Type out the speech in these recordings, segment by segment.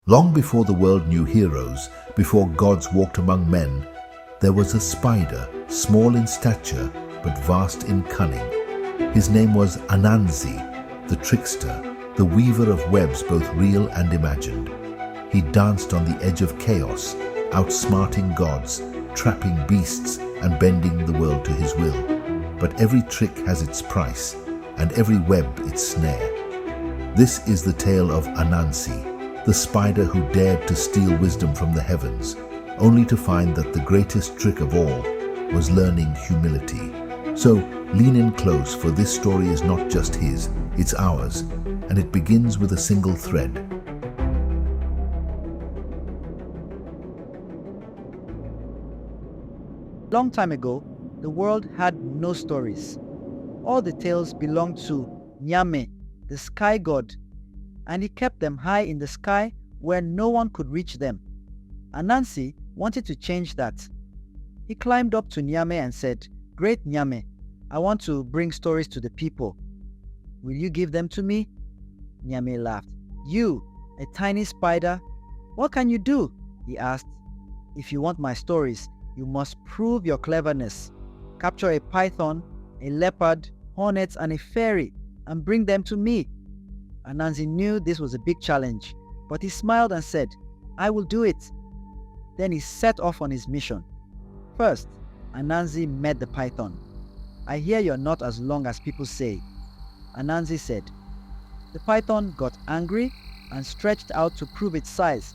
Long before the world knew heroes, before gods walked among men, there was a spider, small in stature but vast in cunning. His name was Anansi, the trickster, the weaver of webs both real and imagined. He danced on the edge of chaos, outsmarting gods, trapping beasts and bending the world to his will. But every trick has its price, and every web its snare. This is the tale of Anansi, the spider who dared to steal wisdom from the heavens, only to find that the greatest trick of all was learning humility. So lean in close, for this story is not just his, it's ours, and it begins with a single thread. Long time ago, the world had no stories. All the tales belonged to Nyame, the sky god, and he kept them high in the sky where no one could reach them. Anansi wanted to change that. He climbed up to Nyame and said, "Great Nyame, I want to bring stories to the people. Will you give them to me?" Nyame laughed. "You, a tiny spider, what can you do?" he asked. "If you want my stories, you must prove your cleverness. Capture a python, a leopard, hornets, and a fairy, and bring them to me." Anansi knew this was a big challenge, but he smiled and said, "I will do it." Then he set off on his mission. First, Anansi met the python. "I hear you're not as long as people say," Anansi said. The python got angry and stretched out to prove its size.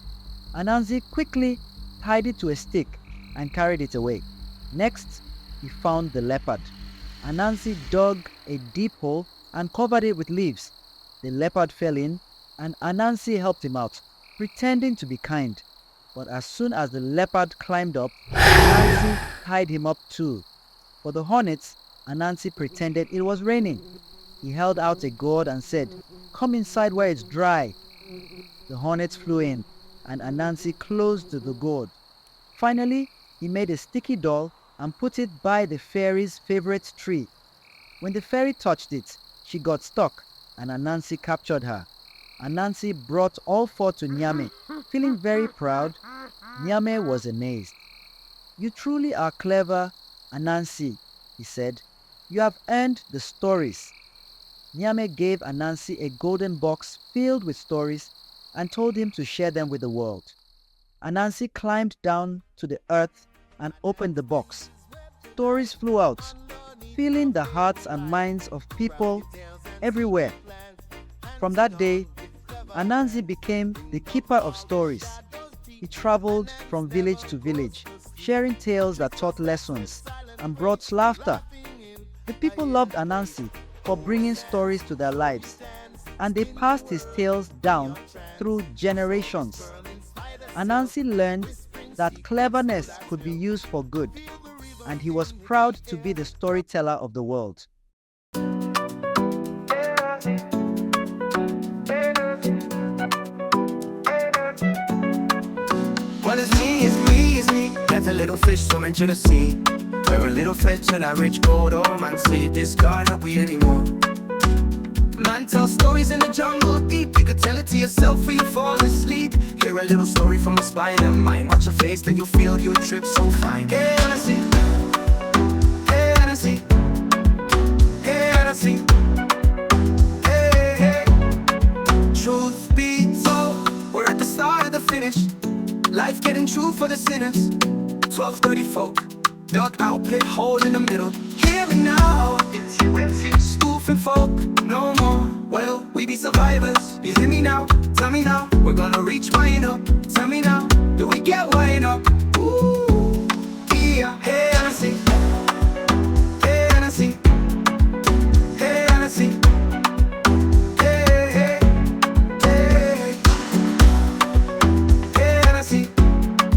Anansi quickly tied it to a stick and carried it away. Next, he found the leopard. Anansi dug a deep hole and covered it with leaves. The leopard fell in, and Anansi helped him out, pretending to be kind. But as soon as the leopard climbed up, Anansi tied him up too. For the hornets, Anansi pretended it was raining. He held out a gourd and said, "Come inside where it's dry." The hornets flew in, and Anansi closed the gourd. Finally, he made a sticky doll and put it by the fairy's favorite tree. When the fairy touched it, she got stuck, and Anansi captured her. Anansi brought all four to Nyame. Feeling very proud, Nyame was amazed. "You truly are clever, Anansi," he said. "You have earned the stories." Nyame gave Anansi a golden box filled with stories and told him to share them with the world. Anansi climbed down to the earth and opened the box. Stories flew out, filling the hearts and minds of people everywhere. From that day, Anansi became the keeper of stories. He traveled from village to village, sharing tales that taught lessons and brought laughter. The people loved Anansi for bringing stories to their lives, and they passed his tales down through generations. Anansi learned that cleverness could be used for good, and he was proud to be the storyteller of the world. Well, it's me, it's me, it's me. That's a little fish swimming to the sea. We're a little fish to that rich gold. Oh man, see this God not we anymore. Man tells stories in the jungle deep. You could tell it to yourself before you fall asleep. Hear a little story from a spider mind. Watch your face, then you'll feel you'll trip so fine. Hey, Anansi. Hey, Anansi. Hey, Anansi. Hey, hey. Truth be told, we're at the start of the finish. Life getting true for the sinners. 12:30 folk, dug out, pit hole in the middle. Hear me now, it's you, spoofing folk, no more. Well, we be survivors, you hear me now? Tell me now, we're gonna reach wind up. Tell me now, do we get wind up? Ooh, yeah, hey.